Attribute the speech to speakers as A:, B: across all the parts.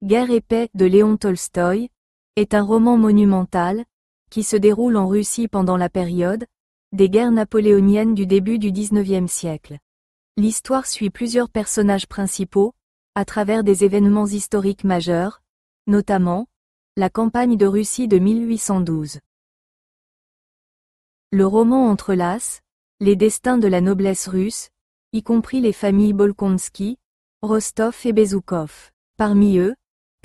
A: Guerre et paix de Léon Tolstoï est un roman monumental qui se déroule en Russie pendant la période des guerres napoléoniennes du début du XIXe siècle. L'histoire suit plusieurs personnages principaux à travers des événements historiques majeurs, notamment la campagne de Russie de 1812. Le roman entrelace les destins de la noblesse russe, y compris les familles Bolkonsky, Rostov et Bezoukov. Parmi eux,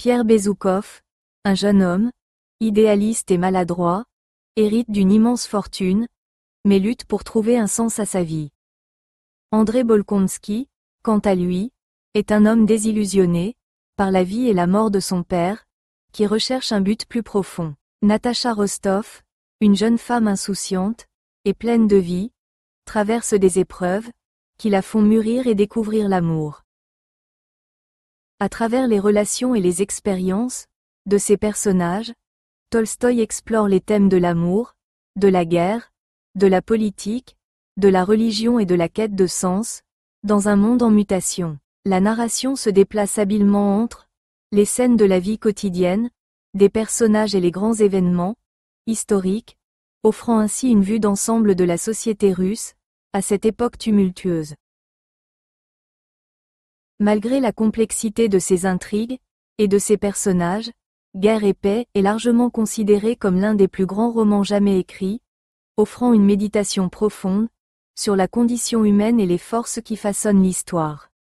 A: Pierre Bezoukov, un jeune homme, idéaliste et maladroit, hérite d'une immense fortune, mais lutte pour trouver un sens à sa vie. André Bolkonsky, quant à lui, est un homme désillusionné par la vie et la mort de son père, qui recherche un but plus profond. Natacha Rostov, une jeune femme insouciante et pleine de vie, traverse des épreuves qui la font mûrir et découvrir l'amour. À travers les relations et les expériences de ces personnages, Tolstoï explore les thèmes de l'amour, de la guerre, de la politique, de la religion et de la quête de sens, dans un monde en mutation. La narration se déplace habilement entre les scènes de la vie quotidienne, des personnages et les grands événements historiques, offrant ainsi une vue d'ensemble de la société russe, à cette époque tumultueuse. Malgré la complexité de ses intrigues et de ses personnages, Guerre et paix est largement considéré comme l'un des plus grands romans jamais écrits, offrant une méditation profonde sur la condition humaine et les forces qui façonnent l'histoire.